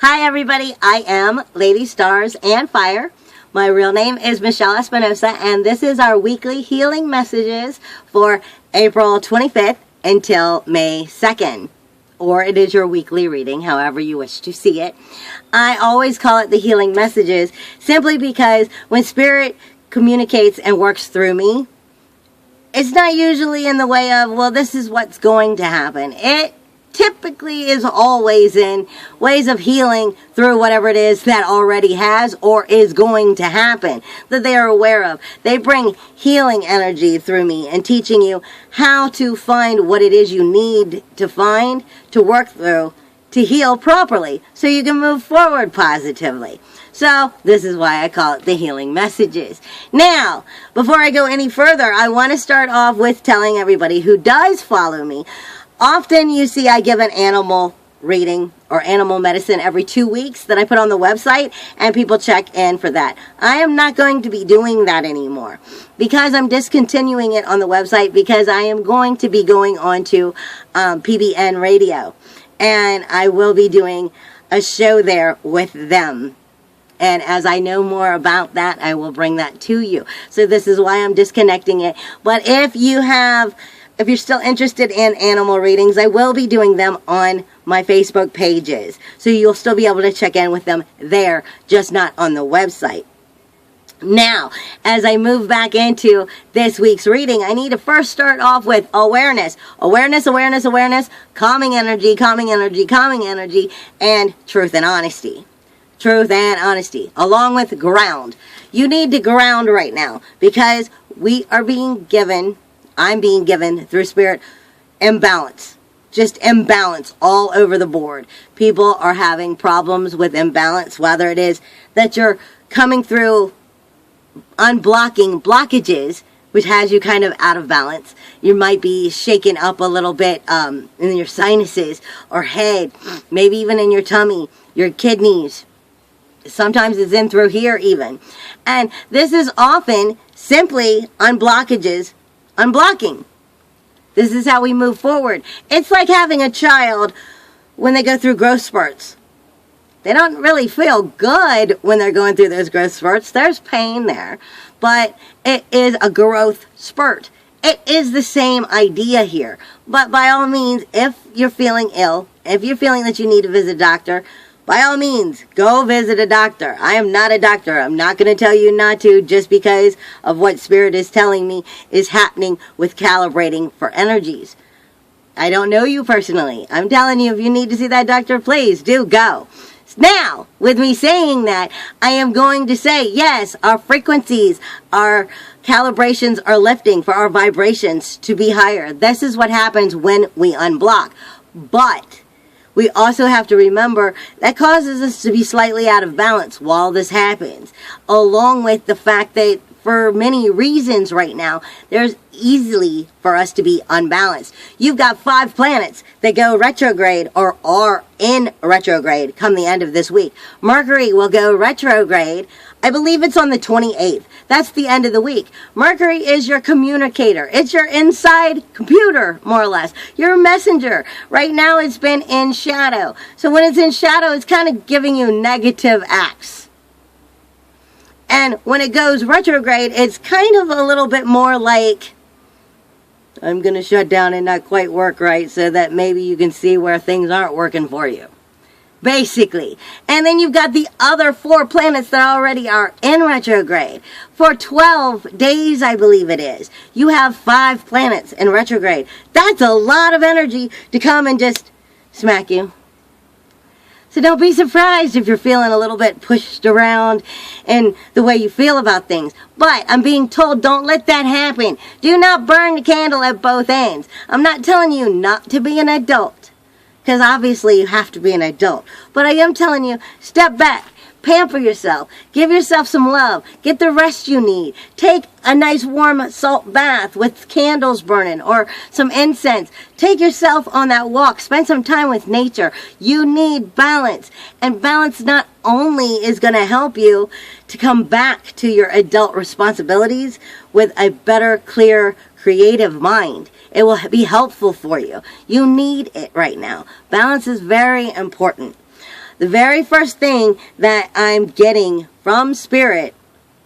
Hi everybody, I am Lady Stars and Fire. My real name is Michelle Espinosa, and this is our weekly healing messages for April 25th until May 2nd. Or it is your weekly reading, however you wish to see it. I always call it the healing messages simply because when Spirit communicates and works through me, it's not usually in the way of, well, this is what's going to happen. It typically is always in ways of healing through whatever it is that already has or is going to happen that they are aware of. They bring healing energy through me and teaching you how to find what it is you need to find, to work through, to heal properly so you can move forward positively. So this is why I call it the healing messages. Now, before I go any further, I want to start off with telling everybody who does follow me. Often you see I give an animal reading or animal medicine every 2 weeks that I put on the website, and people check in for that. I am not going to be doing that anymore because I'm discontinuing it on the website, because I am going to be going on to PBN Radio, and I will be doing a show there with them. And as I know more about that, I will bring that to you. So this is why I'm disconnecting it. But if you're still interested in animal readings, I will be doing them on my Facebook pages. So you'll still be able to check in with them there, just not on the website. Now, as I move back into this week's reading, I need to first start off with awareness. Awareness, awareness, awareness, calming energy, calming energy, calming energy, and truth and honesty. Truth and honesty, along with ground. You need to ground right now because I'm being given through Spirit imbalance. Just imbalance all over the board. People are having problems with imbalance, whether it is that you're coming through unblocking blockages, which has you kind of out of balance. You might be shaken up a little bit in your sinuses or head, maybe even in your tummy, your kidneys. Sometimes it's in through here even. And this is often simply unblocking. This is how we move forward. It's like having a child when they go through growth spurts. They don't really feel good when they're going through those growth spurts. There's pain there, but it is a growth spurt. It is the same idea here. But by all means, if you're feeling ill, if you're feeling that you need to visit a doctor, by all means, go visit a doctor. I am not a doctor. I'm not going to tell you not to just because of what Spirit is telling me is happening with calibrating for energies. I don't know you personally. I'm telling you, if you need to see that doctor, please do go. Now, with me saying that, I am going to say, yes, our frequencies, our calibrations are lifting for our vibrations to be higher. This is what happens when we unblock. But we also have to remember that causes us to be slightly out of balance while this happens, along with the fact that for many reasons right now, there's easily for us to be unbalanced. You've got 5 planets that go retrograde or are in retrograde come the end of this week. Mercury will go retrograde. I believe it's on the 28th. That's the end of the week. Mercury is your communicator. It's your inside computer, more or less. Your messenger. Right now it's been in shadow. So when it's in shadow, it's kind of giving you negative acts. And when it goes retrograde, it's kind of a little bit more like, I'm going to shut down and not quite work right so that maybe you can see where things aren't working for you. Basically. And then you've got the other 4 planets that already are in retrograde. For 12 days, I believe it is. You have 5 planets in retrograde. That's a lot of energy to come and just smack you. So don't be surprised if you're feeling a little bit pushed around in the way you feel about things. But I'm being told don't let that happen. Do not burn the candle at both ends. I'm not telling you not to be an adult, because obviously you have to be an adult. But I am telling you, step back. Pamper yourself. Give yourself some love. Get the rest you need. Take a nice warm salt bath with candles burning or some incense. Take yourself on that walk. Spend some time with nature. You need balance. And balance not only is going to help you to come back to your adult responsibilities with a better, clear, creative mind. It will be helpful for you. You need it right now. Balance is very important. The very first thing that I'm getting from Spirit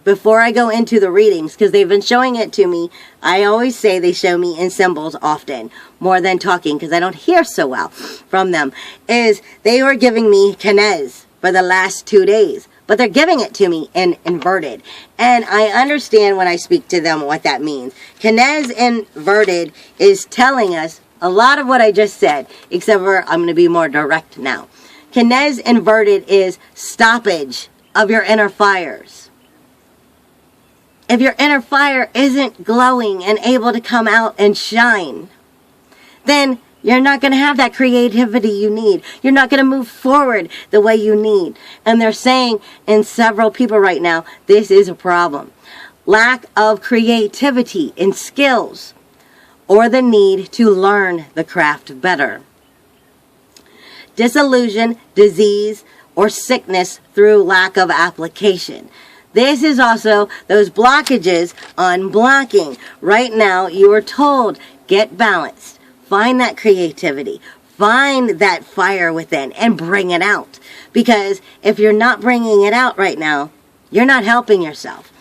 before I go into the readings, because they've been showing it to me, I always say they show me in symbols often, more than talking, because I don't hear so well from them, is they were giving me Kenez for the last 2 days. But they're giving it to me in inverted. And I understand when I speak to them what that means. Kenez inverted is telling us a lot of what I just said, except for I'm going to be more direct now. Kenez inverted is stoppage of your inner fires. If your inner fire isn't glowing and able to come out and shine, then you're not going to have that creativity you need. You're not going to move forward the way you need. And they're saying in several people right now, this is a problem. Lack of creativity in skills or the need to learn the craft better. Disillusion, disease, or sickness through lack of application. This is also those blockages on blocking. Right now, you are told, get balanced. Find that creativity. Find that fire within and bring it out. Because if you're not bringing it out right now, you're not helping yourself.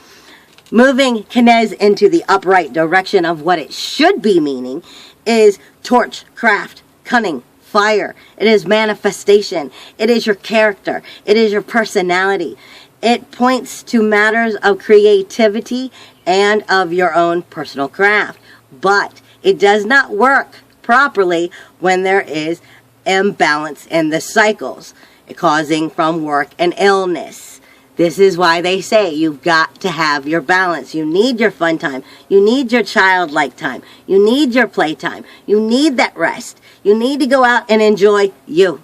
Moving Kenez into the upright direction of what it should be meaning is torch, craft, cunning, fire. It is manifestation. It is your character. It is your personality. It points to matters of creativity and of your own personal craft. But it does not work properly when there is imbalance in the cycles causing from work and illness. This is why they say you've got to have your balance. You need your fun time. You need your childlike time. You need your playtime. You need that rest. You need to go out and enjoy you.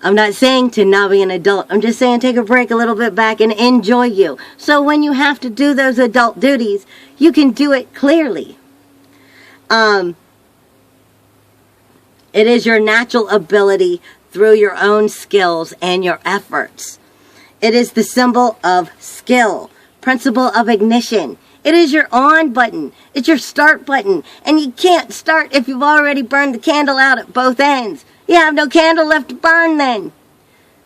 I'm not saying to not be an adult. I'm just saying take a break a little bit back and enjoy you. So when you have to do those adult duties, you can do it clearly. It is your natural ability through your own skills and your efforts. It is the symbol of skill, principle of ignition. It is your on button. It's your start button. And you can't start if you've already burned the candle out at both ends. You have no candle left to burn then.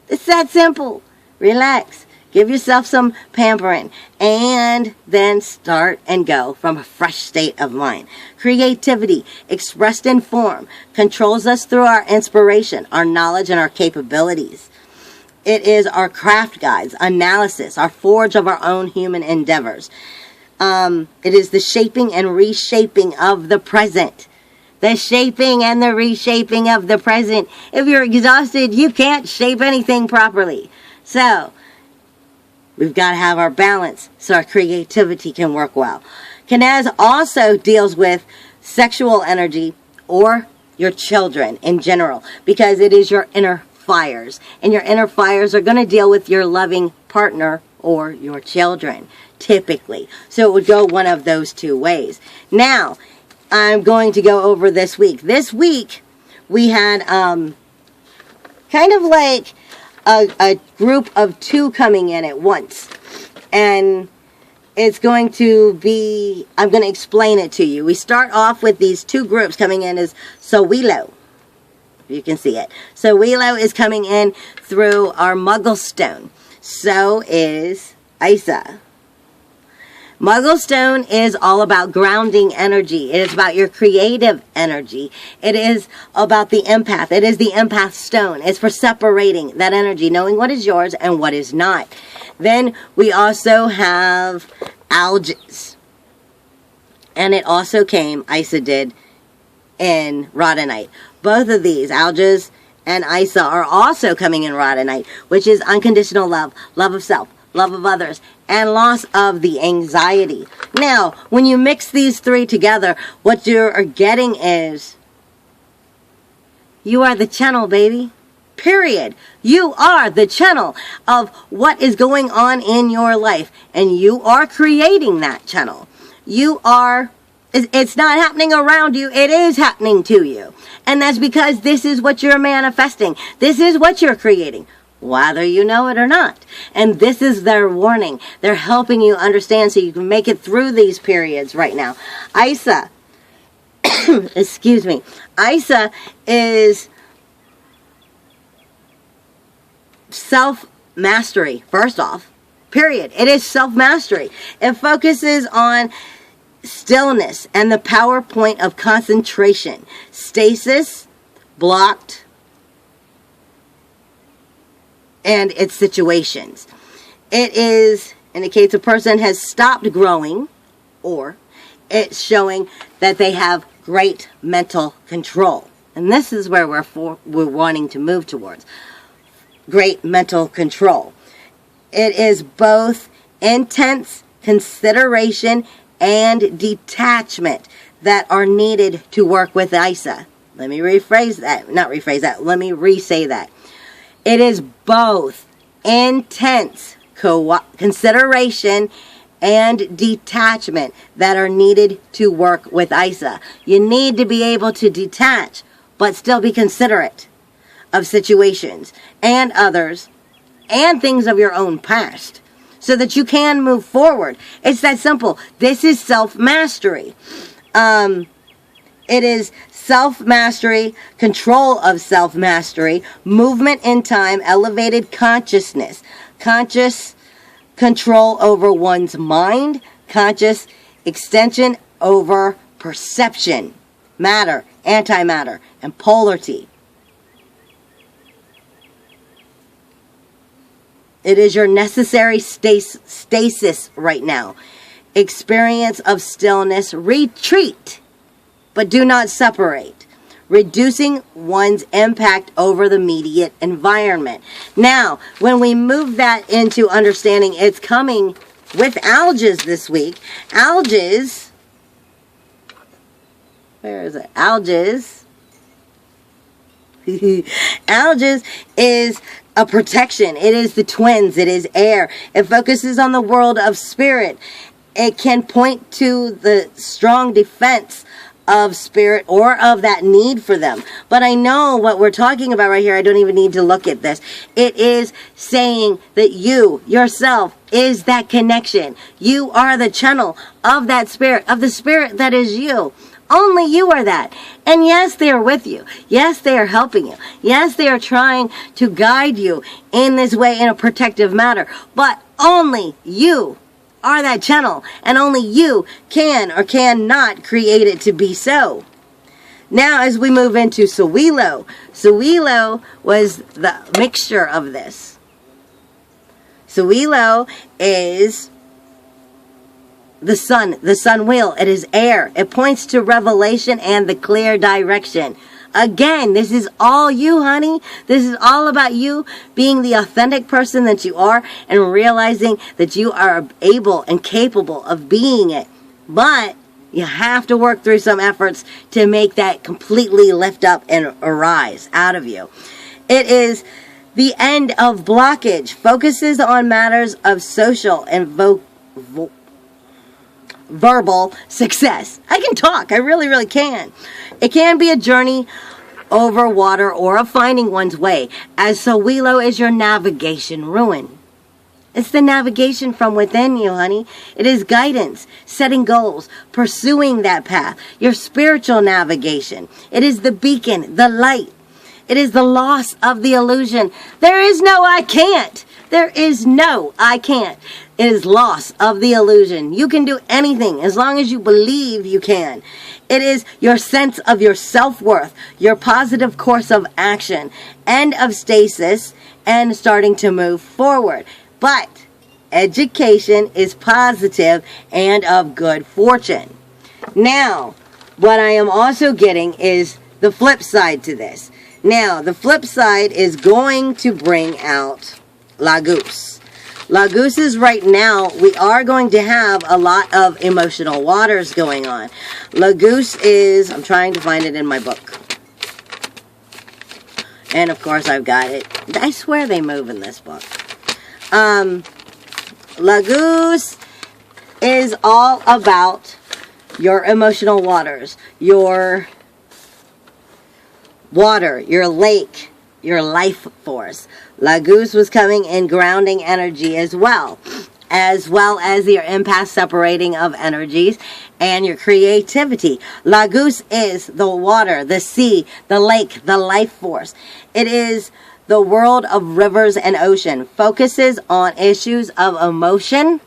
It's that simple. Relax. Give yourself some pampering. And then start and go from a fresh state of mind. Creativity, expressed in form, controls us through our inspiration, our knowledge, and our capabilities. It is our craft guides, analysis, our forge of our own human endeavors. It is the shaping and reshaping of the present. The shaping and the reshaping of the present. If you're exhausted, you can't shape anything properly. So, we've got to have our balance so our creativity can work well. Kenez also deals with sexual energy or your children in general because it is your inner fires. And your inner fires are going to deal with your loving partner or your children, typically. So it would go one of those two ways. Now, I'm going to go over this week. This week, we had kind of like a group of two coming in at once. And it's going to be, I'm going to explain it to you. We start off with these two groups coming in as Sowilo. You can see it. Sowilo is coming in through our Muggle Stone. So is Isa. Muggle Stone is all about grounding energy. It is about your creative energy. It is about the empath. It is the empath stone. It's for separating that energy, knowing what is yours and what is not. Then we also have Alges. And it also came, Isa did, in Rhodonite. Both of these, Alges and Isa, are also coming in Rhodonite, which is unconditional love, love of self, love of others, and loss of the anxiety. Now, when you mix these three together, what you're getting is, you are the channel, baby. Period. You are the channel of what is going on in your life, and you are creating that channel. You are, it's not happening around you, it is happening to you. And that's because this is what you're manifesting. This is what you're creating, whether you know it or not. And this is their warning. They're helping you understand so you can make it through these periods right now. Isa, excuse me, Isa is self-mastery, first off. Period. It is self-mastery. It focuses on stillness and the power point of concentration. Stasis, blocked, and its situations. It indicates a person has stopped growing, or it's showing that they have great mental control. And this is where we're wanting to move towards. Great mental control. It is both intense consideration and detachment that are needed to work with Isa. Let me rephrase that. Not rephrase that. Let me re-say that. It is both intense consideration and detachment that are needed to work with Isa. You need to be able to detach, but still be considerate of situations and others and things of your own past so that you can move forward. It's that simple. This is self-mastery. It is self-mastery, control of self-mastery, movement in time, elevated consciousness, conscious control over one's mind, conscious extension over perception, matter, antimatter, and polarity. It is your necessary stasis right now. Experience of stillness, retreat, but do not separate. Reducing one's impact over the immediate environment. Now, when we move that into understanding, it's coming with Algiz this week. Algiz, where is it? Algiz. Algiz is a protection. It is the twins. It is air. It focuses on the world of spirit. It can point to the strong defense of spirit or of that need for them. But I know what we're talking about right here. I don't even need to look at this. It is saying that you, yourself, is that connection. You are the channel of that spirit, of the spirit that is you. Only you are that. And yes, they are with you. Yes, they are helping you. Yes, they are trying to guide you in this way in a protective manner. But only you are that channel, and only you can or cannot create it to be so. Now, as we move into Sowilo, Sowilo was the mixture of this. Sowilo is the sun wheel. It is air. It points to revelation and the clear direction. Again, this is all you, honey. This is all about you being the authentic person that you are and realizing that you are able and capable of being it. But you have to work through some efforts to make that completely lift up and arise out of you. It is the end of blockage. Focuses on matters of social and verbal success. I can talk. I really, really can. It can be a journey over water or of finding one's way, as Sowilo is your navigation ruin. It's the navigation from within you, honey. It is guidance, setting goals, pursuing that path, your spiritual navigation. It is the beacon, the light. It is the loss of the illusion. There is no I can't. There is no I can't. It is loss of the illusion. You can do anything as long as you believe you can. It is your sense of your self-worth, your positive course of action, end of stasis, and starting to move forward. But education is positive and of good fortune. Now, what I am also getting is the flip side to this. Now, the flip side is going to bring out Laguz. Laguz is right now, we are going to have a lot of emotional waters going on. Laguz is, I'm trying to find it in my book. And of course I've got it. I swear they move in this book. Laguz is all about your emotional waters, your water, your lake, your life force. Laguz was coming in grounding energy as well as your empath separating of energies and your creativity. Laguz is the water, the sea, the lake, the life force. It is The world of rivers and ocean focuses on issues of emotion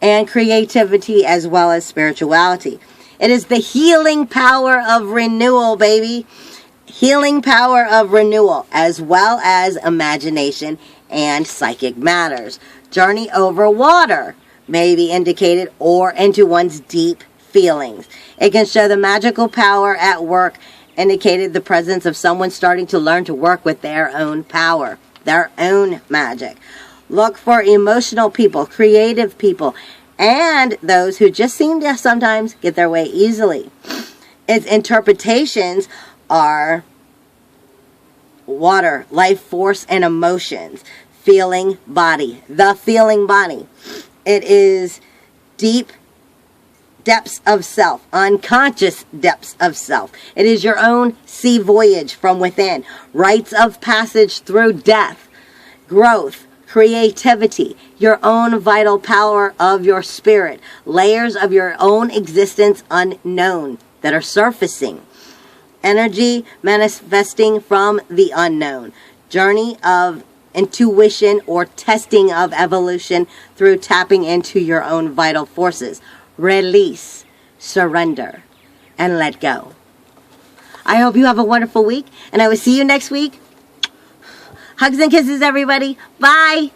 and creativity as well as spirituality. It is the healing power of renewal, baby. Healing power of renewal as well as imagination and psychic matters. Journey over water may be indicated or into one's deep feelings. It can show the magical power at work, indicated the presence of someone starting to learn to work with their own power, their own magic. Look for emotional people, creative people, and those who just seem to sometimes get their way easily. Its interpretations are water, life force, and emotions. Feeling body, the feeling body. It is deep depths of self, unconscious depths of self. It is your own sea voyage from within, rites of passage through death, growth, creativity, your own vital power of your spirit, layers of your own existence unknown that are surfacing, energy manifesting from the unknown, journey of intuition or testing of evolution through tapping into your own vital forces. Release, surrender, and let go. I hope you have a wonderful week, and I will see you next week. Hugs and kisses, everybody. Bye.